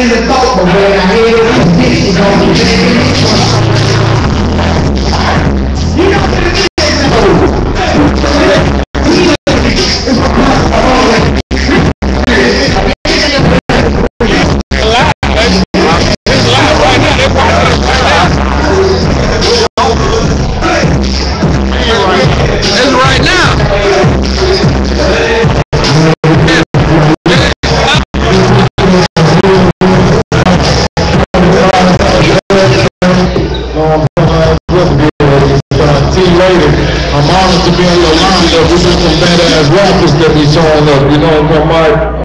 in the thought, but when I hear these bitches on the you know what it is? I'm honored to be in your lineup. This is some badass rappers that be showing up, you know, from my